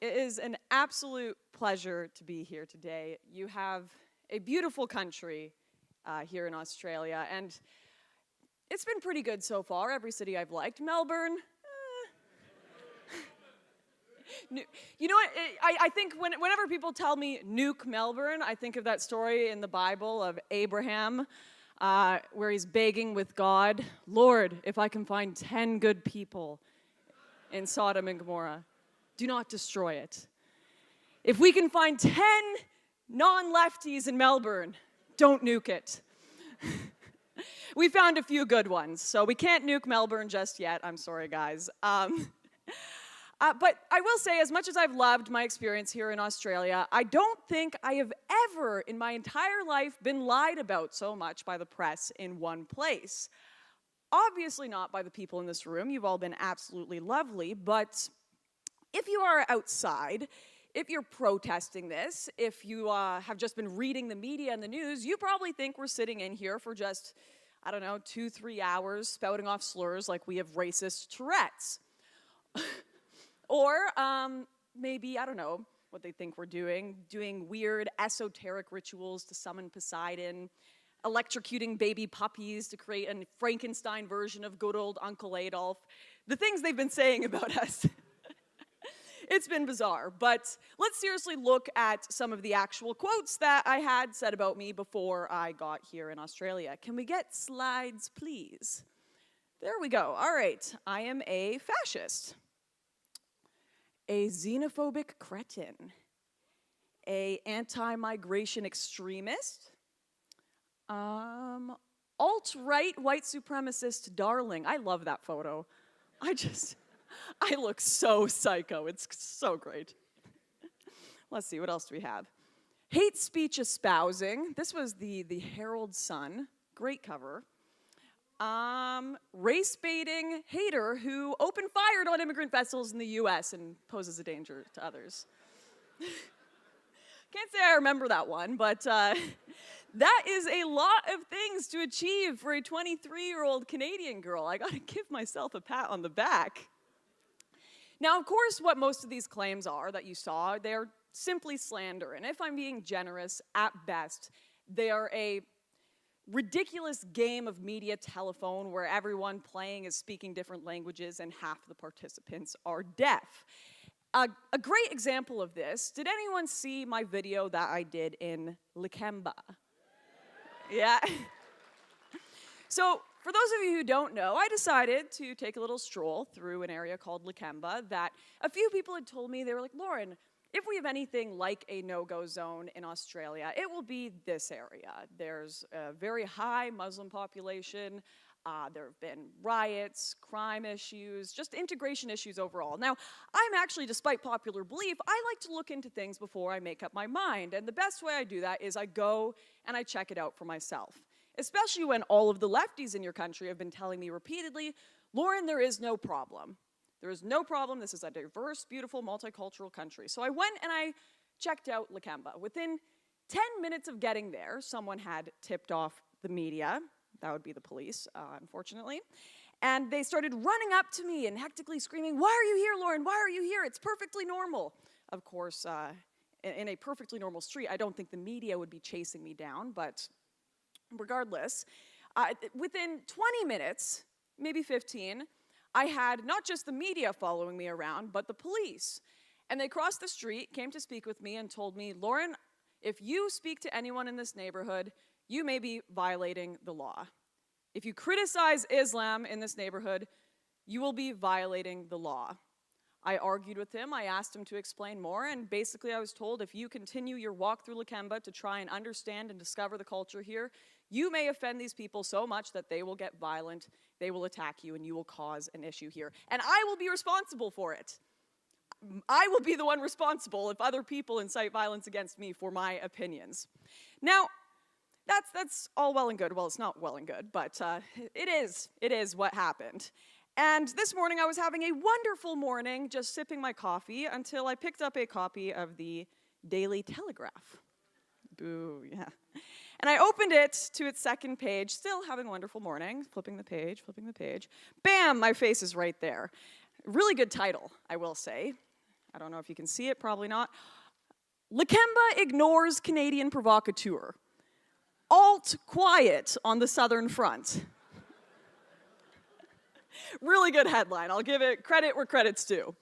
It is an absolute pleasure to be here today. You have a beautiful country here in Australia, and it's been pretty good so far. Every city I've liked. Melbourne, you know what? I think whenever people tell me nuke Melbourne, I think of that story in the Bible of Abraham, where he's begging with God, Lord, if I can find 10 good people in Sodom and Gomorrah, do not destroy it. If we can find 10 non-lefties in Melbourne, don't nuke it. We found a few good ones, so we can't nuke Melbourne just yet. I'm sorry, guys. But I will say, as much as I've loved my experience here in Australia, I don't think I have ever in my entire life been lied about so much by the press in one place. Obviously not by the people in this room. You've all been absolutely lovely, but if you are outside, if you're protesting this, if you have just been reading the media and the news, you probably think we're sitting in here for just, 2-3 hours spouting off slurs like we have racist Tourette's. Or maybe, what they think we're doing weird esoteric rituals to summon Poseidon, electrocuting baby puppies to create a Frankenstein version of good old Uncle Adolf. The things they've been saying about us. It's been bizarre, but let's seriously look at some of the actual quotes that I had said about me before I got here in Australia. Can we get slides, please? There we go. All right. I am a fascist, a xenophobic cretin, a anti-migration extremist, alt-right white supremacist darling. I love that photo. I look so psycho. It's so great. Let's see, what else do we have? Hate speech espousing. This was the Herald Sun. Great cover. Race-baiting hater who open-fired on immigrant vessels in the U.S. and poses a danger to others. Can't say I remember that one, but that is a lot of things to achieve for a 23-year-old Canadian girl. I gotta give myself a pat on the back. Now, of course, what most of these claims are that you saw, they're simply slander. And if I'm being generous, at best, they are a ridiculous game of media telephone where everyone playing is speaking different languages and half the participants are deaf. A great example of this, did anyone see my video that I did in Lakemba? Yeah? So, for those of you who don't know, I decided to take a little stroll through an area called Lakemba that a few people had told me, they were like, Lauren, if we have anything like a no-go zone in Australia, it will be this area. There's a very high Muslim population. There have been riots, crime issues, just integration issues overall. Now, I'm actually, despite popular belief, I like to look into things before I make up my mind. And the best way I do that is I go and I check it out for myself. Especially when all of the lefties in your country have been telling me repeatedly, Lauren, there is no problem. There is no problem. This is a diverse, beautiful, multicultural country. So I went and I checked out Lakemba. Within 10 minutes of getting there, someone had tipped off the media. That would be the police, unfortunately. And they started running up to me and hectically screaming, why are you here, Lauren? Why are you here? It's perfectly normal. Of course, in a perfectly normal street, I don't think the media would be chasing me down, but regardless, within 20 minutes, maybe 15, I had not just the media following me around, but the police. And they crossed the street, came to speak with me, and told me, Lauren, if you speak to anyone in this neighborhood, you may be violating the law. If you criticize Islam in this neighborhood, you will be violating the law. I argued with him, I asked him to explain more, and basically I was told if you continue your walk through Lakemba to try and understand and discover the culture here, you may offend these people so much that they will get violent, they will attack you, and you will cause an issue here. And I will be responsible for it. I will be the one responsible if other people incite violence against me for my opinions. Now, that's all well and good. Well, it's not well and good, but it is what happened. And this morning I was having a wonderful morning, just sipping my coffee, until I picked up a copy of the Daily Telegraph. Boo, yeah. And I opened it to its second page, still having a wonderful morning, flipping the page. Bam, my face is right there. Really good title, I will say. I don't know if you can see it, probably not. Lakemba ignores Canadian provocateur. Alt quiet on the southern front. Really good headline. I'll give it credit where credit's due.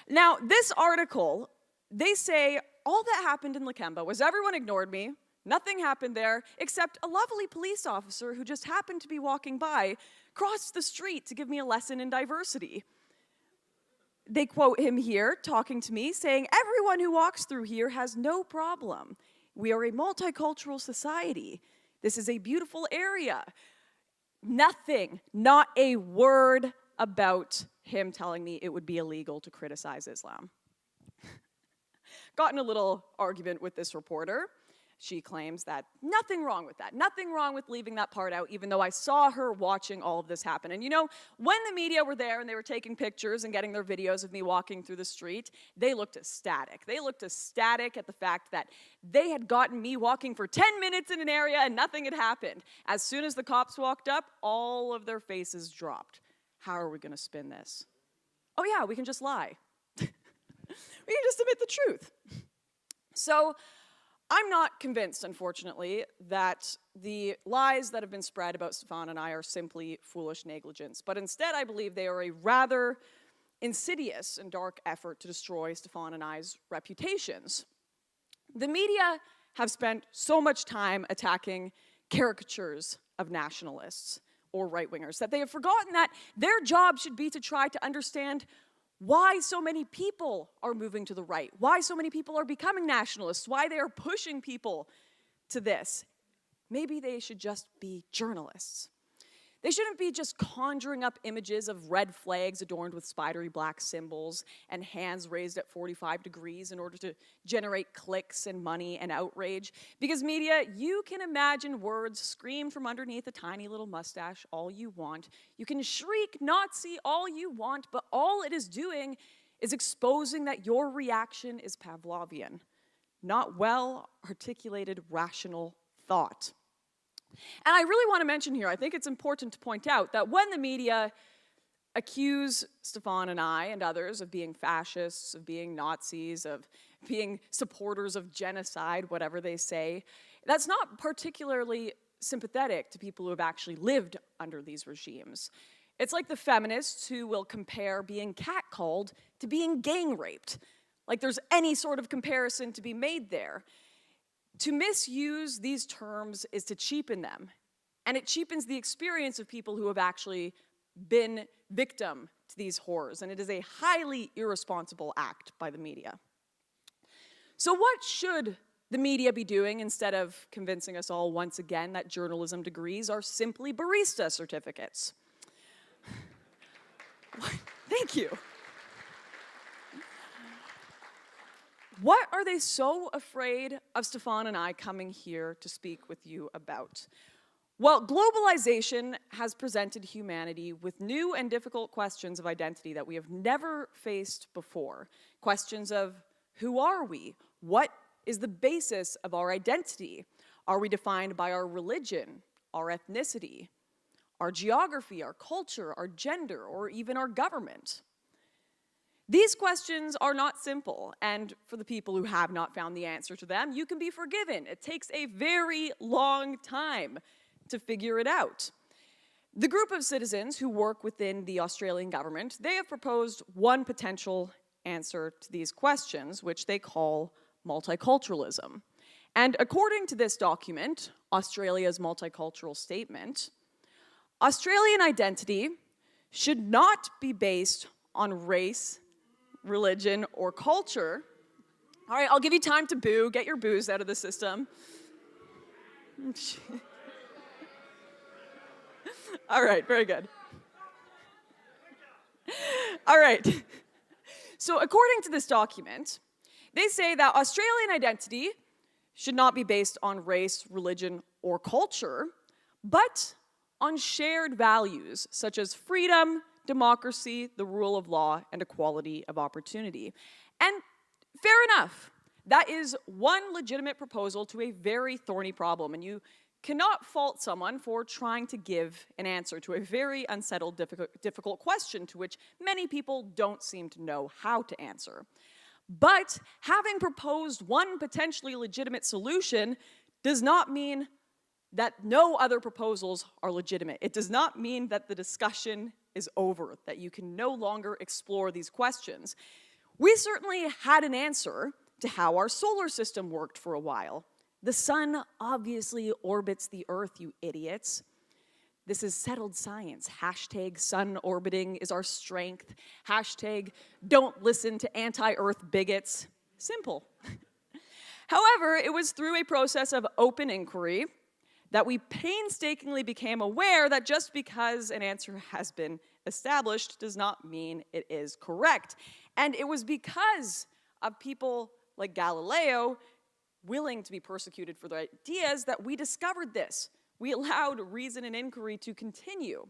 Now, this article, they say all that happened in Lakemba was everyone ignored me. Nothing happened there except a lovely police officer who just happened to be walking by crossed the street to give me a lesson in diversity. They quote him here, talking to me, saying, "Everyone who walks through here has no problem. We are a multicultural society. This is a beautiful area." Nothing, not a word about him telling me it would be illegal to criticize Islam. Got in a little argument with this reporter. She claims that nothing wrong with that, nothing wrong with leaving that part out, even though I saw her watching all of this happen. And you know, when the media were there and they were taking pictures and getting their videos of me walking through the street, they looked ecstatic. They looked ecstatic at the fact that they had gotten me walking for 10 minutes in an area and nothing had happened. As soon as the cops walked up, all of their faces dropped. How are we going to spin this? Oh yeah, we can just lie. We can just admit the truth. So, I'm not convinced, unfortunately, that the lies that have been spread about Stefan and I are simply foolish negligence, but instead I believe they are a rather insidious and dark effort to destroy Stefan and I's reputations. The media have spent so much time attacking caricatures of nationalists or right-wingers that they have forgotten that their job should be to try to understand why so many people are moving to the right, why so many people are becoming nationalists, why they are pushing people to this. Maybe they should just be journalists. They shouldn't be just conjuring up images of red flags adorned with spidery black symbols and hands raised at 45 degrees in order to generate clicks and money and outrage. Because media, you can imagine words screamed from underneath a tiny little mustache all you want. You can shriek Nazi all you want, but all it is doing is exposing that your reaction is Pavlovian, not well-articulated rational thought. And I really want to mention here, I think it's important to point out that when the media accuse Stefan and I and others of being fascists, of being Nazis, of being supporters of genocide, whatever they say, that's not particularly sympathetic to people who have actually lived under these regimes. It's like the feminists who will compare being catcalled to being gang raped. Like there's any sort of comparison to be made there. To misuse these terms is to cheapen them, and it cheapens the experience of people who have actually been victim to these horrors, and it is a highly irresponsible act by the media. So what should the media be doing instead of convincing us all once again that journalism degrees are simply barista certificates? Thank you. What are they so afraid of Stefan and I coming here to speak with you about? Well, globalization has presented humanity with new and difficult questions of identity that we have never faced before. Questions of who are we? What is the basis of our identity? Are we defined by our religion, our ethnicity, our geography, our culture, our gender, or even our government? These questions are not simple, and for the people who have not found the answer to them, you can be forgiven. It takes a very long time to figure it out. The group of citizens who work within the Australian government, they have proposed one potential answer to these questions, which they call multiculturalism. And according to this document, Australia's Multicultural Statement, Australian identity should not be based on race, religion, or culture. All right, I'll give you time to boo. Get your boos out of the system. All right, very good. All right. So according to this document, they say that Australian identity should not be based on race, religion, or culture, but on shared values such as freedom, democracy, the rule of law, and equality of opportunity. And fair enough, that is one legitimate proposal to a very thorny problem, and you cannot fault someone for trying to give an answer to a very unsettled, difficult question to which many people don't seem to know how to answer. But having proposed one potentially legitimate solution does not mean that no other proposals are legitimate. It does not mean that the discussion is over, that you can no longer explore these questions. We certainly had an answer to how our solar system worked for a while. The sun obviously orbits the Earth, you idiots. This is settled science. Hashtag sun orbiting is our strength. Hashtag don't listen to anti-Earth bigots. Simple. However, it was through a process of open inquiry that we painstakingly became aware that just because an answer has been established does not mean it is correct. And it was because of people like Galileo willing to be persecuted for their ideas that we discovered this. We allowed reason and inquiry to continue.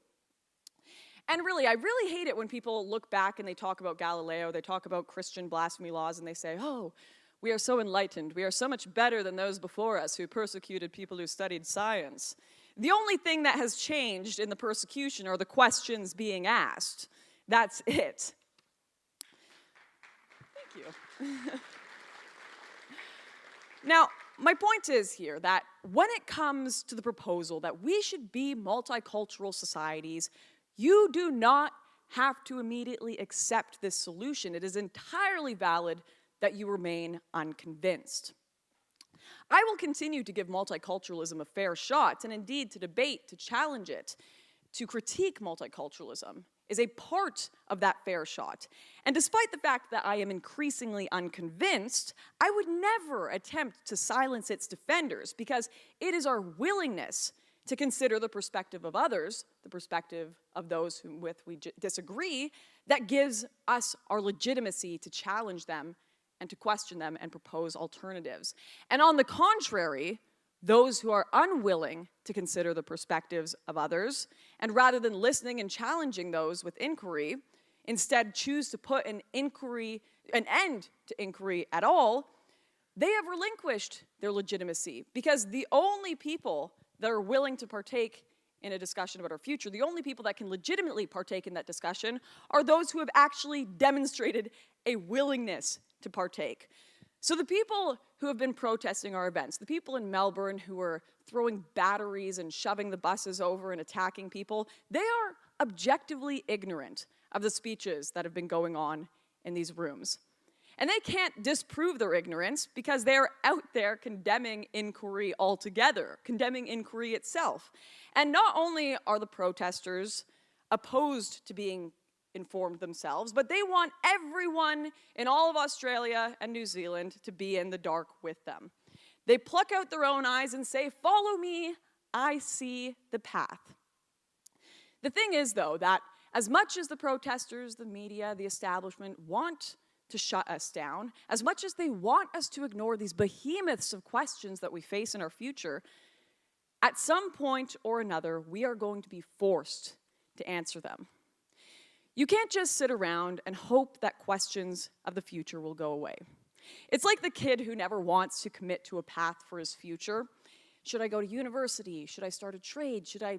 And really, I really hate it when people look back and they talk about Galileo, they talk about Christian blasphemy laws, and they say, oh, we are so enlightened, we are so much better than those before us who persecuted people who studied science. The only thing that has changed in the persecution are the questions being asked. That's it. Thank you. Now, my point is here that when it comes to the proposal that we should be multicultural societies, you do not have to immediately accept this solution. It is entirely valid that you remain unconvinced. I will continue to give multiculturalism a fair shot, and indeed to debate, to challenge it, to critique multiculturalism is a part of that fair shot. And despite the fact that I am increasingly unconvinced, I would never attempt to silence its defenders, because it is our willingness to consider the perspective of others, the perspective of those with we disagree, that gives us our legitimacy to challenge them and to question them and propose alternatives. And on the contrary, those who are unwilling to consider the perspectives of others, and rather than listening and challenging those with inquiry, instead choose to put an end to inquiry at all, they have relinquished their legitimacy, because the only people that are willing to partake in a discussion about our future, the only people that can legitimately partake in that discussion are those who have actually demonstrated a willingness to partake. So the people who have been protesting our events, the people in Melbourne who are throwing batteries and shoving the buses over and attacking people, they are objectively ignorant of the speeches that have been going on in these rooms. And they can't disprove their ignorance because they're out there condemning inquiry altogether, condemning inquiry itself. And not only are the protesters opposed to being informed themselves, but they want everyone in all of Australia and New Zealand to be in the dark with them. They pluck out their own eyes and say, "Follow me, I see the path." The thing is, though, that as much as the protesters, the media, the establishment want to shut us down, as much as they want us to ignore these behemoths of questions that we face in our future, at some point or another, we are going to be forced to answer them. You can't just sit around and hope that questions of the future will go away. It's like the kid who never wants to commit to a path for his future. Should I go to university? Should I start a trade? Should I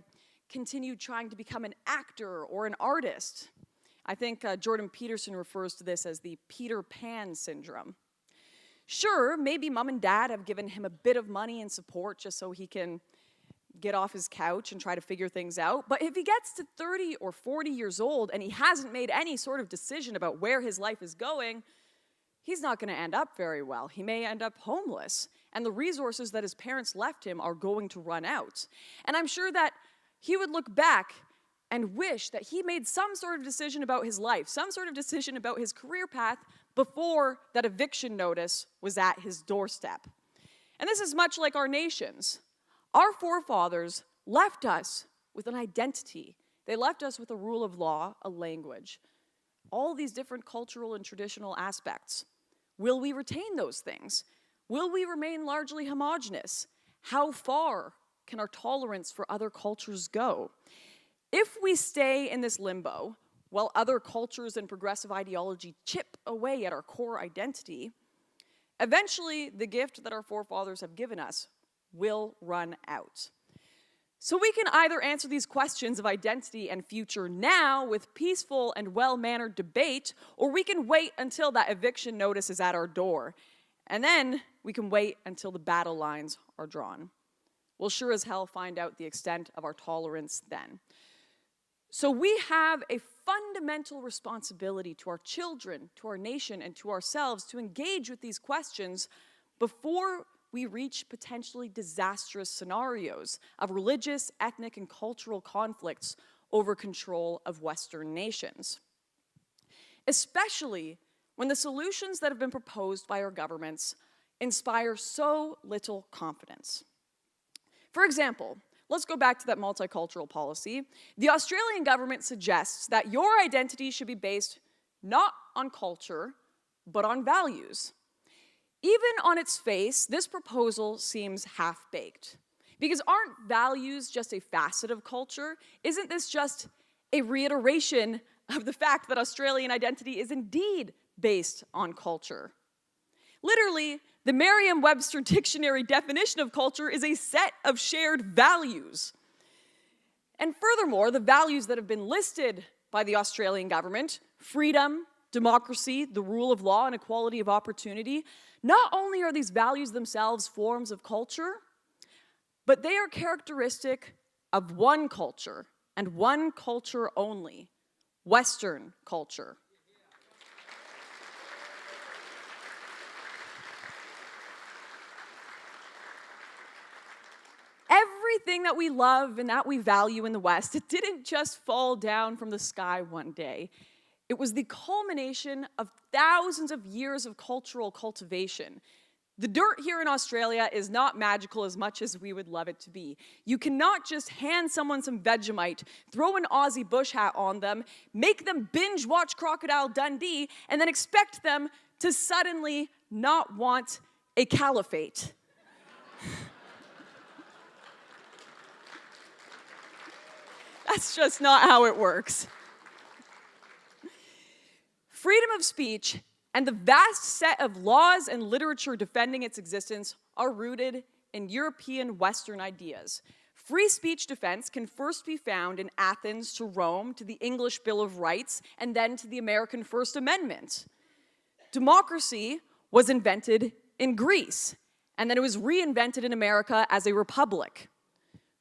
continue trying to become an actor or an artist? I think Jordan Peterson refers to this as the Peter Pan syndrome. Sure, maybe mom and dad have given him a bit of money and support just so he can get off his couch and try to figure things out. But if he gets to 30 or 40 years old and he hasn't made any sort of decision about where his life is going, he's not going to end up very well. He may end up homeless, and the resources that his parents left him are going to run out. And I'm sure that he would look back and wish that he made some sort of decision about his life, some sort of decision about his career path before that eviction notice was at his doorstep. And this is much like our nations. Our forefathers left us with an identity. They left us with a rule of law, a language, all these different cultural and traditional aspects. Will we retain those things? Will we remain largely homogenous? How far can our tolerance for other cultures go? If we stay in this limbo, while other cultures and progressive ideology chip away at our core identity, eventually the gift that our forefathers have given us will run out. So we can either answer these questions of identity and future now with peaceful and well-mannered debate, or we can wait until that eviction notice is at our door. And then we can wait until the battle lines are drawn. We'll sure as hell find out the extent of our tolerance then. So we have a fundamental responsibility to our children, to our nation, and to ourselves to engage with these questions before we reach potentially disastrous scenarios of religious, ethnic, and cultural conflicts over control of Western nations. Especially when the solutions that have been proposed by our governments inspire so little confidence. For example, let's go back to that multicultural policy. The Australian government suggests that your identity should be based not on culture, but on values. Even on its face, this proposal seems half-baked. Because aren't values just a facet of culture? Isn't this just a reiteration of the fact that Australian identity is indeed based on culture? Literally, the Merriam-Webster dictionary definition of culture is a set of shared values. And furthermore, the values that have been listed by the Australian government, freedom, democracy, the rule of law, and equality of opportunity, not only are these values themselves forms of culture, but they are characteristic of one culture, and one culture only, Western culture. Everything that we love and that we value in the West, it didn't just fall down from the sky one day. It was the culmination of thousands of years of cultural cultivation. The dirt here in Australia is not magical as much as we would love it to be. You cannot just hand someone some Vegemite, throw an Aussie bush hat on them, make them binge watch Crocodile Dundee, and then expect them to suddenly not want a caliphate. That's just not how it works. Freedom of speech and the vast set of laws and literature defending its existence are rooted in European Western ideas. Free speech defense can first be found in Athens to Rome, to the English Bill of Rights, and then to the American First Amendment. Democracy was invented in Greece, and then it was reinvented in America as a republic.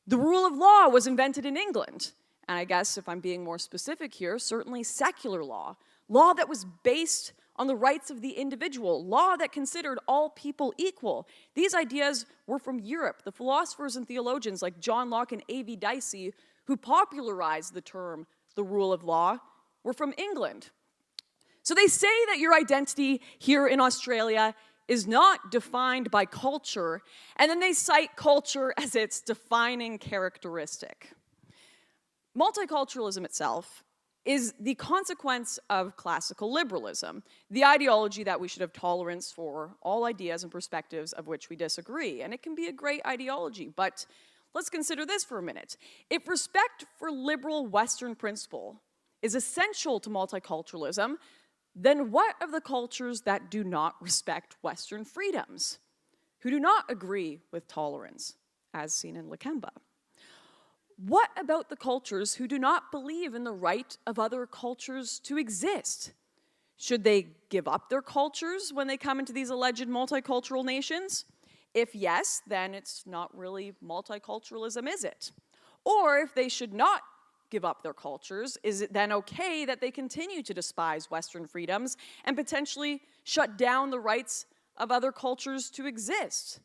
The rule of law was invented in England, and I guess if I'm being more specific here, certainly secular law. Law that was based on the rights of the individual, law that considered all people equal. These ideas were from Europe. The philosophers and theologians like John Locke and A.V. Dicey, who popularized the term the rule of law, were from England. So they say that your identity here in Australia is not defined by culture, and then they cite culture as its defining characteristic. Multiculturalism itself is the consequence of classical liberalism, the ideology that we should have tolerance for all ideas and perspectives of which we disagree. And it can be a great ideology, but let's consider this for a minute. If respect for liberal Western principle is essential to multiculturalism, then what of the cultures that do not respect Western freedoms, who do not agree with tolerance, as seen in Lakemba? What about the cultures who do not believe in the right of other cultures to exist? Should they give up their cultures when they come into these alleged multicultural nations? If yes, then it's not really multiculturalism, is it? Or if they should not give up their cultures, is it then okay that they continue to despise Western freedoms and potentially shut down the rights of other cultures to exist?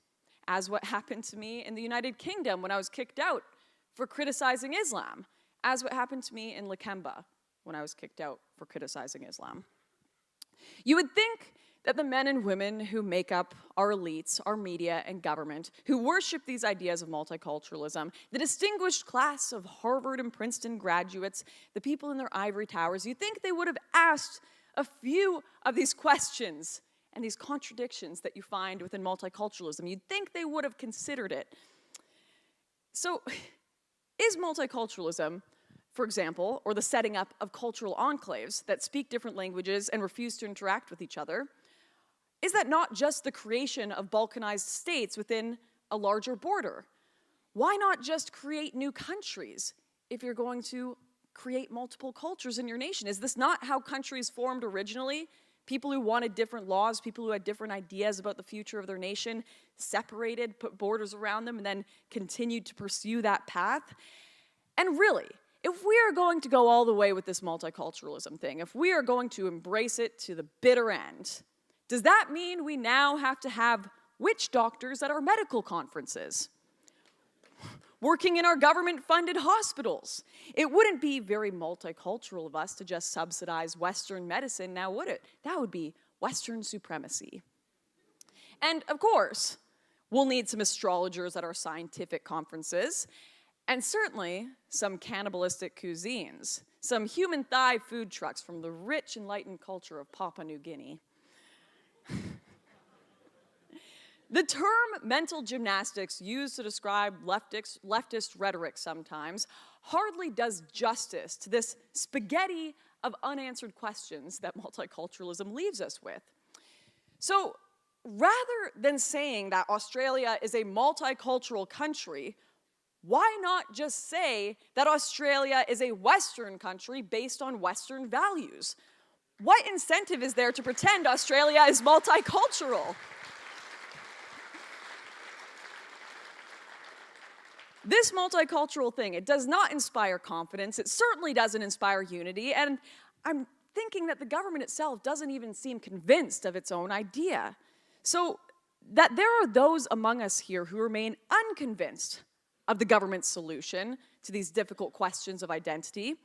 As what happened to me in the United Kingdom when I was kicked out for criticizing Islam, as what happened to me in Lakemba when I was kicked out for criticizing Islam. You would think that the men and women who make up our elites, our media, and government, who worship these ideas of multiculturalism, the distinguished class of Harvard and Princeton graduates, the people in their ivory towers, you'd think they would have asked a few of these questions and these contradictions that you find within multiculturalism. You'd think they would have considered it. So, is multiculturalism, for example, or the setting up of cultural enclaves that speak different languages and refuse to interact with each other, is that not just the creation of balkanized states within a larger border? Why not just create new countries if you're going to create multiple cultures in your nation? Is this not how countries formed originally? People who wanted different laws, people who had different ideas about the future of their nation, separated, put borders around them, and then continued to pursue that path. And really, if we are going to go all the way with this multiculturalism thing, if we are going to embrace it to the bitter end, does that mean we now have to have witch doctors at our medical conferences? Working in our government-funded hospitals? It wouldn't be very multicultural of us to just subsidize Western medicine, now would it? That would be Western supremacy. And of course, we'll need some astrologers at our scientific conferences, and certainly some cannibalistic cuisines, some human thigh food trucks from the rich, enlightened culture of Papua New Guinea. The term mental gymnastics used to describe leftist rhetoric sometimes hardly does justice to this spaghetti of unanswered questions that multiculturalism leaves us with. So rather than saying that Australia is a multicultural country, why not just say that Australia is a Western country based on Western values? What incentive is there to pretend Australia is multicultural? This multicultural thing, it does not inspire confidence, it certainly doesn't inspire unity, and I'm thinking that the government itself doesn't even seem convinced of its own idea. So that there are those among us here who remain unconvinced of the government's solution to these difficult questions of identity,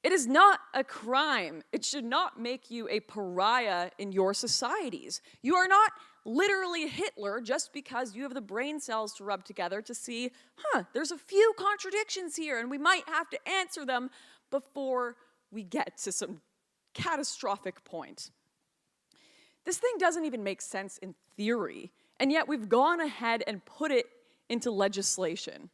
it is not a crime. It should not make you a pariah in your societies. You are not literally Hitler just because you have the brain cells to rub together to see, there's a few contradictions here and we might have to answer them before we get to some catastrophic point. This thing doesn't even make sense in theory, and yet we've gone ahead and put it into legislation.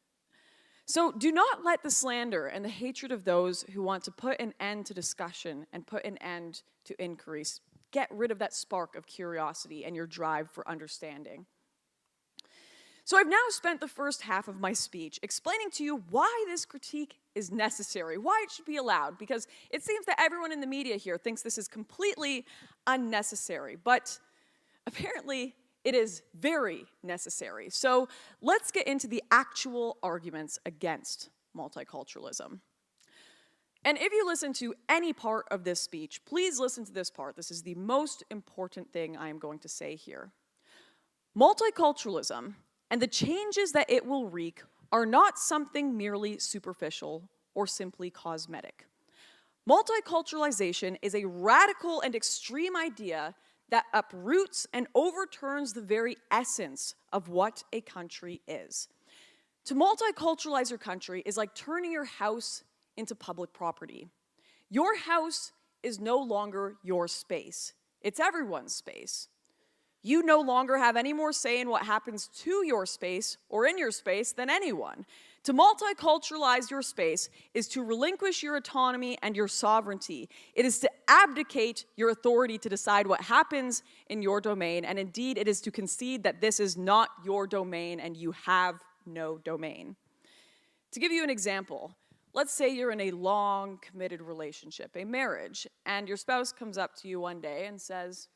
So do not let the slander and the hatred of those who want to put an end to discussion and put an end to inquiries get rid of that spark of curiosity and your drive for understanding. So I've now spent the first half of my speech explaining to you why this critique is necessary, why it should be allowed, because it seems that everyone in the media here thinks this is completely unnecessary, but apparently it is very necessary. So let's get into the actual arguments against multiculturalism. And if you listen to any part of this speech, please listen to this part. This is the most important thing I am going to say here. Multiculturalism and the changes that it will wreak are not something merely superficial or simply cosmetic. Multiculturalization is a radical and extreme idea that uproots and overturns the very essence of what a country is. To multiculturalize your country is like turning your house into public property. Your house is no longer your space. It's everyone's space. You no longer have any more say in what happens to your space or in your space than anyone. To multiculturalize your space is to relinquish your autonomy and your sovereignty. It is to abdicate your authority to decide what happens in your domain, and indeed it is to concede that this is not your domain and you have no domain. To give you an example, let's say you're in a long, committed relationship, a marriage, and your spouse comes up to you one day and says,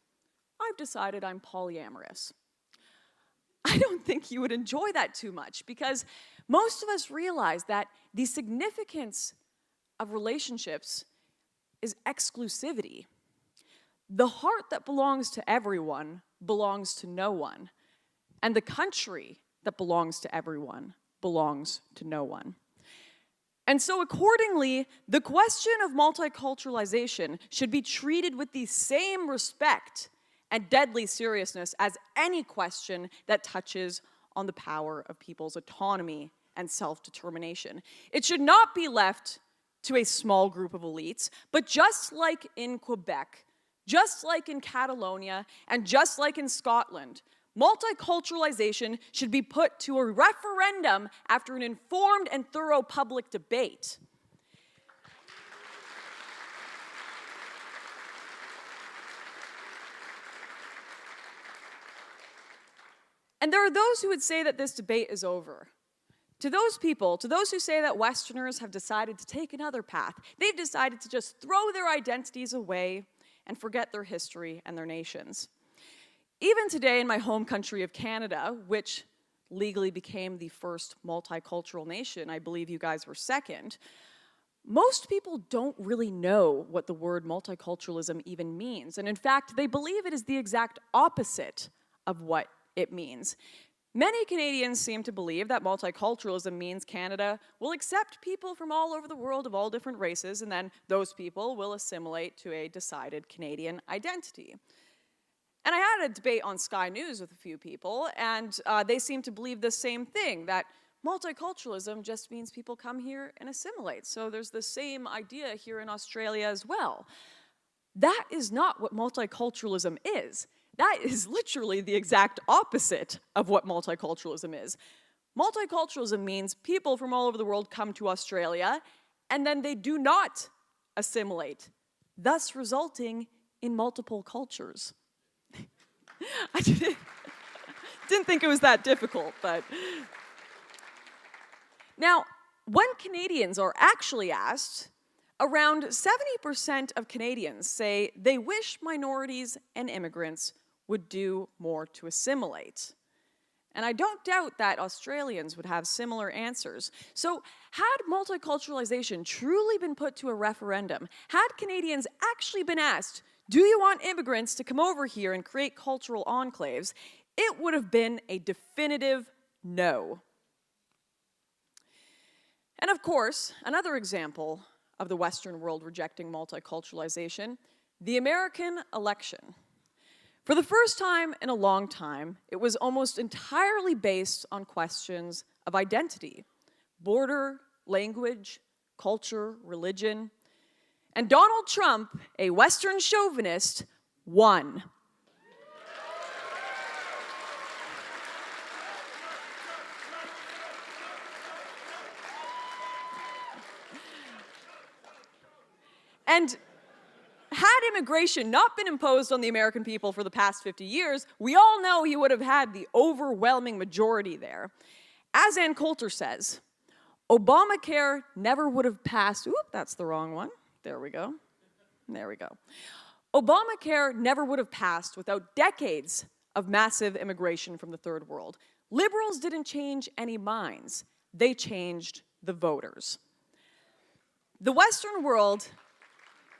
"I've decided I'm polyamorous." I don't think you would enjoy that too much, because most of us realize that the significance of relationships is exclusivity. The heart that belongs to everyone belongs to no one, and the country that belongs to everyone belongs to no one. And so accordingly, the question of multiculturalization should be treated with the same respect and deadly seriousness as any question that touches on the power of people's autonomy and self-determination. It should not be left to a small group of elites, but just like in Quebec, just like in Catalonia, and just like in Scotland, multiculturalization should be put to a referendum after an informed and thorough public debate. And there are those who would say that this debate is over. To those people, to those who say that Westerners have decided to take another path, they've decided to just throw their identities away and forget their history and their nations. Even today in my home country of Canada, which legally became the first multicultural nation, I believe you guys were second, most people don't really know what the word multiculturalism even means. And in fact, they believe it is the exact opposite of what it means. Many Canadians seem to believe that multiculturalism means Canada will accept people from all over the world of all different races, and then those people will assimilate to a decided Canadian identity. And I had a debate on Sky News with a few people, and they seem to believe the same thing, that multiculturalism just means people come here and assimilate. So there's the same idea here in Australia as well. That is not what multiculturalism is. That is literally the exact opposite of what multiculturalism is. Multiculturalism means people from all over the world come to Australia, and then they do not assimilate, thus resulting in multiple cultures. I didn't think it was that difficult, but... Now, when Canadians are actually asked, around 70% of Canadians say they wish minorities and immigrants would do more to assimilate. And I don't doubt that Australians would have similar answers. So had multiculturalization truly been put to a referendum, had Canadians actually been asked, do you want immigrants to come over here and create cultural enclaves, it would have been a definitive no. And of course, another example of the Western world rejecting multiculturalization, the American election. For the first time in a long time, it was almost entirely based on questions of identity, border, language, culture, religion. And Donald Trump, a Western chauvinist, won. And had immigration not been imposed on the American people for the past 50 years, we all know he would have had the overwhelming majority there. As Ann Coulter says, Obamacare never would have passed. Oop, that's the wrong one. There we go. There we go. Obamacare never would have passed without decades of massive immigration from the third world. Liberals didn't change any minds. They changed the voters. The Western world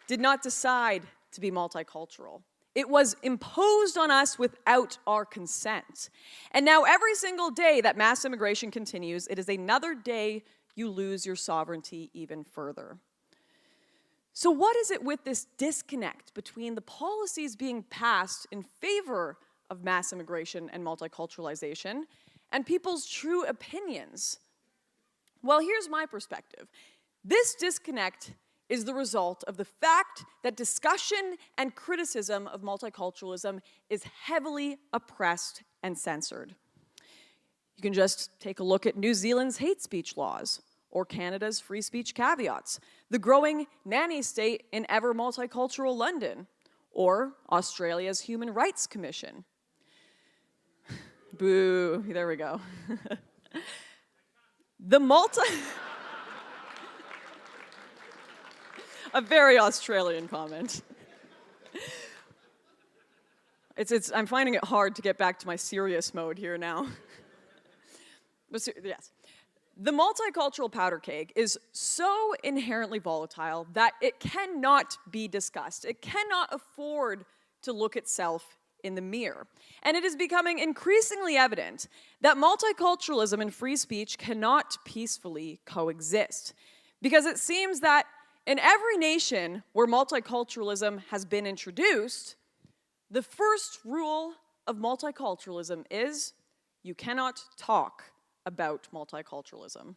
did not decide to be multicultural. It was imposed on us without our consent. And now every single day that mass immigration continues, it is another day you lose your sovereignty even further. So what is it with this disconnect between the policies being passed in favor of mass immigration and multiculturalization and people's true opinions? Well, here's my perspective. This disconnect is the result of the fact that discussion and criticism of multiculturalism is heavily oppressed and censored. You can just take a look at New Zealand's hate speech laws, or Canada's free speech caveats, the growing nanny state in ever multicultural London, or Australia's Human Rights Commission. Boo, there we go. A very Australian comment. I'm finding it hard to get back to my serious mode here now. But yes. The multicultural powder keg is so inherently volatile that it cannot be discussed. It cannot afford to look itself in the mirror. And it is becoming increasingly evident that multiculturalism and free speech cannot peacefully coexist. Because it seems that in every nation where multiculturalism has been introduced, the first rule of multiculturalism is you cannot talk about multiculturalism.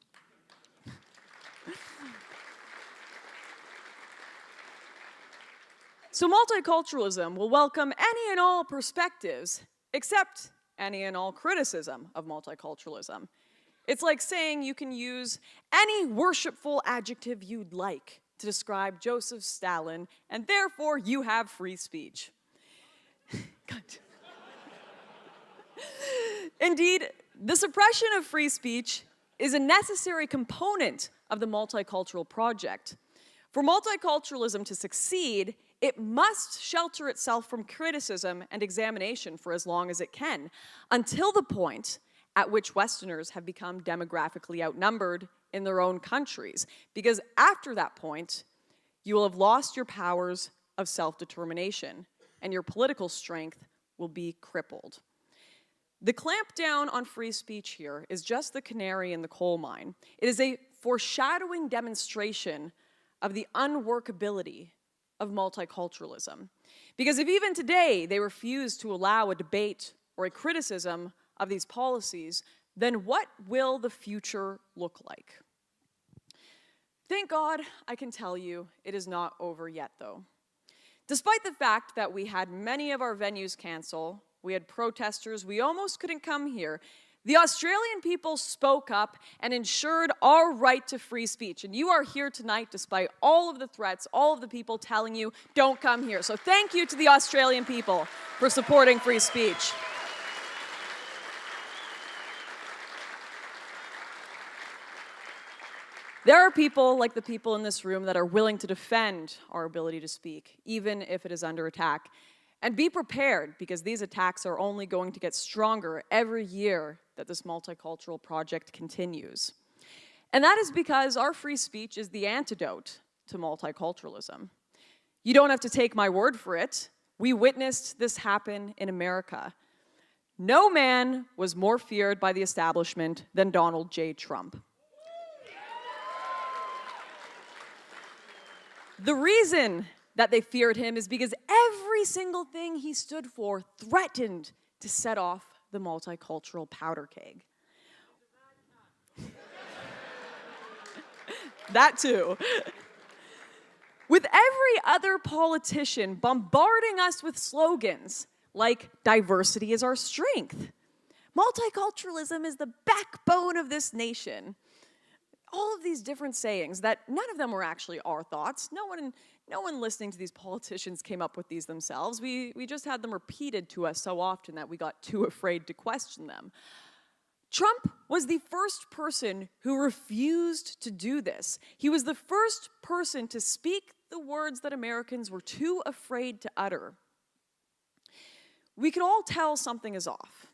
So multiculturalism will welcome any and all perspectives, except any and all criticism of multiculturalism. It's like saying you can use any worshipful adjective you'd like to describe Joseph Stalin, and therefore you have free speech. Indeed, the suppression of free speech is a necessary component of the multicultural project. For multiculturalism to succeed, it must shelter itself from criticism and examination for as long as it can, until the point at which Westerners have become demographically outnumbered in their own countries. Because after that point, you will have lost your powers of self-determination, and your political strength will be crippled. The clampdown on free speech here is just the canary in the coal mine. It is a foreshadowing demonstration of the unworkability of multiculturalism. Because if even today they refuse to allow a debate or a criticism of these policies, then what will the future look like? Thank God I can tell you it is not over yet, though. Despite the fact that we had many of our venues cancel, we had protesters, we almost couldn't come here, the Australian people spoke up and ensured our right to free speech. And you are here tonight despite all of the threats, all of the people telling you, don't come here. So thank you to the Australian people for supporting free speech. There are people like the people in this room that are willing to defend our ability to speak, even if it is under attack. And be prepared, because these attacks are only going to get stronger every year that this multicultural project continues. And that is because our free speech is the antidote to multiculturalism. You don't have to take my word for it. We witnessed this happen in America. No man was more feared by the establishment than Donald J. Trump. The reason that they feared him is because every single thing he stood for threatened to set off the multicultural powder keg. That too. With every other politician bombarding us with slogans like diversity is our strength, multiculturalism is the backbone of this nation. All of these different sayings that none of them were actually our thoughts. No one listening to these politicians came up with these themselves. We just had them repeated to us so often that we got too afraid to question them. Trump was the first person who refused to do this. He was the first person to speak the words that Americans were too afraid to utter. We can all tell something is off.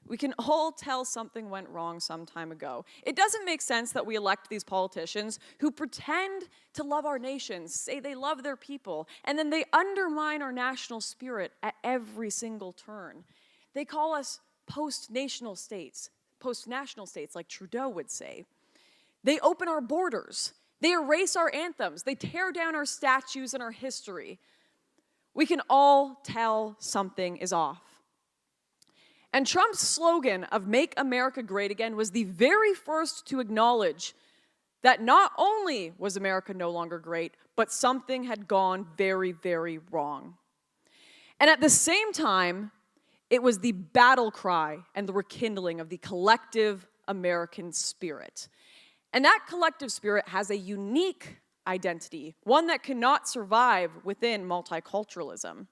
We can all tell something went wrong some time ago. It doesn't make sense that we elect these politicians who pretend to love our nations, say they love their people, and then they undermine our national spirit at every single turn. They call us post-national states like Trudeau would say. They open our borders. They erase our anthems. They tear down our statues and our history. We can all tell something is off. And Trump's slogan of "Make America Great Again" was the very first to acknowledge that not only was America no longer great, but something had gone very, very wrong. And at the same time, it was the battle cry and the rekindling of the collective American spirit. And that collective spirit has a unique identity, one that cannot survive within multiculturalism.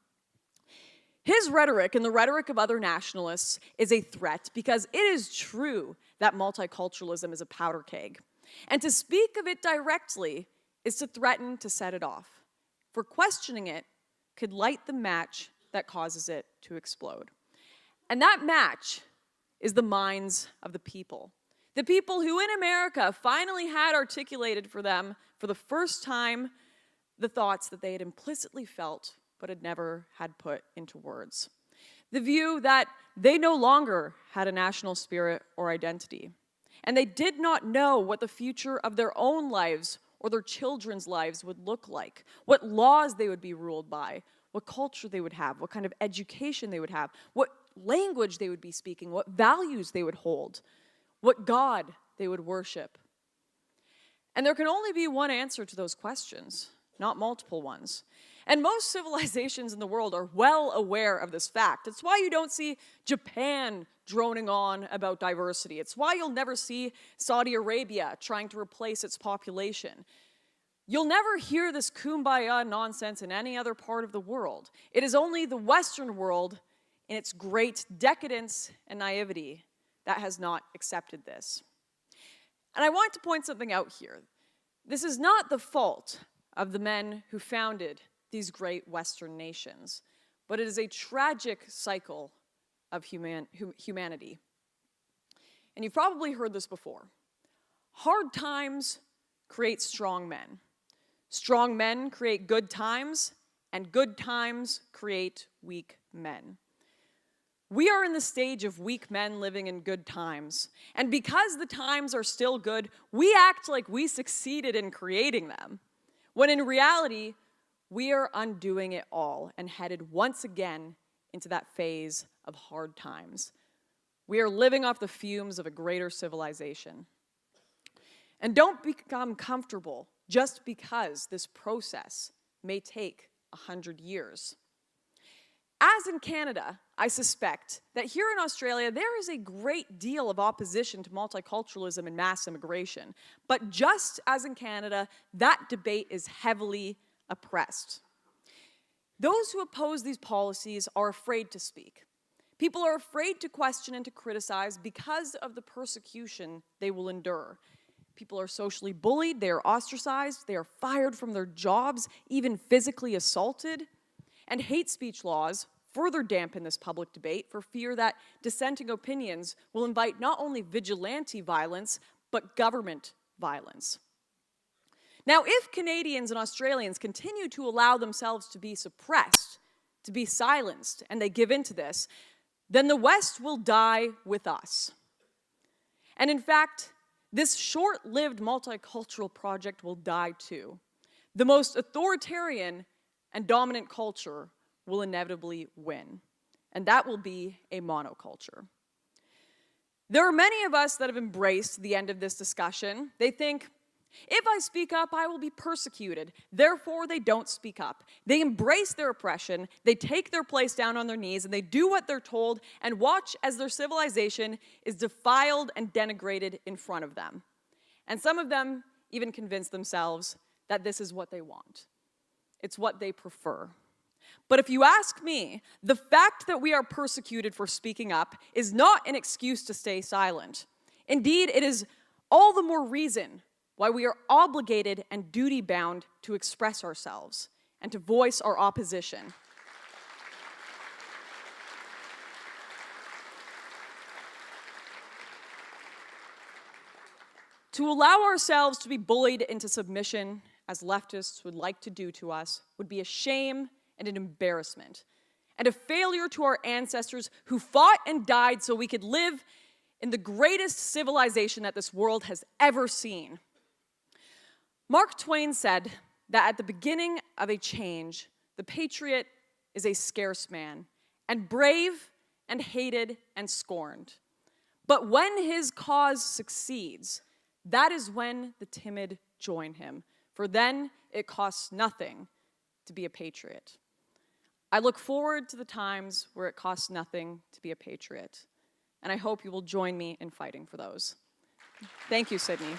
His rhetoric and the rhetoric of other nationalists is a threat because it is true that multiculturalism is a powder keg. And to speak of it directly is to threaten to set it off. For questioning it could light the match that causes it to explode. And that match is the minds of the people. The people who in America finally had articulated for them for the first time the thoughts that they had implicitly felt but had never had put into words. The view that they no longer had a national spirit or identity, and they did not know what the future of their own lives or their children's lives would look like, what laws they would be ruled by, what culture they would have, what kind of education they would have, what language they would be speaking, what values they would hold, what God they would worship. And there can only be one answer to those questions, not multiple ones. And most civilizations in the world are well aware of this fact. It's why you don't see Japan droning on about diversity. It's why you'll never see Saudi Arabia trying to replace its population. You'll never hear this kumbaya nonsense in any other part of the world. It is only the Western world, in its great decadence and naivety, that has not accepted this. And I want to point something out here. This is not the fault of the men who founded these great Western nations, but it is a tragic cycle of humanity. And you've probably heard this before. Hard times create strong men. Strong men create good times, and good times create weak men. We are in the stage of weak men living in good times, and because the times are still good, we act like we succeeded in creating them, when in reality, we are undoing it all and headed once again into that phase of hard times. We are living off the fumes of a greater civilization. And don't become comfortable just because this process may take 100 years. As in Canada, I suspect that here in Australia, there is a great deal of opposition to multiculturalism and mass immigration. But just as in Canada, that debate is heavily oppressed. Those who oppose these policies are afraid to speak. People are afraid to question and to criticize because of the persecution they will endure. People are socially bullied, they are ostracized, they are fired from their jobs, even physically assaulted. And hate speech laws further dampen this public debate for fear that dissenting opinions will invite not only vigilante violence, but government violence. Now, if Canadians and Australians continue to allow themselves to be suppressed, to be silenced, and they give in to this, then the West will die with us. And in fact, this short-lived multicultural project will die too. The most authoritarian and dominant culture will inevitably win, and that will be a monoculture. There are many of us that have embraced the end of this discussion. They think, if I speak up, I will be persecuted. Therefore, they don't speak up. They embrace their oppression, they take their place down on their knees, and they do what they're told and watch as their civilization is defiled and denigrated in front of them. And some of them even convince themselves that this is what they want. It's what they prefer. But if you ask me, the fact that we are persecuted for speaking up is not an excuse to stay silent. Indeed, it is all the more reason why we are obligated and duty-bound to express ourselves and to voice our opposition. To allow ourselves to be bullied into submission, as leftists would like to do to us, would be a shame and an embarrassment, and a failure to our ancestors who fought and died so we could live in the greatest civilization that this world has ever seen. Mark Twain said that at the beginning of a change, the patriot is a scarce man, and brave and hated and scorned. But when his cause succeeds, that is when the timid join him, for then it costs nothing to be a patriot. I look forward to the times where it costs nothing to be a patriot, and I hope you will join me in fighting for those. Thank you, Sydney.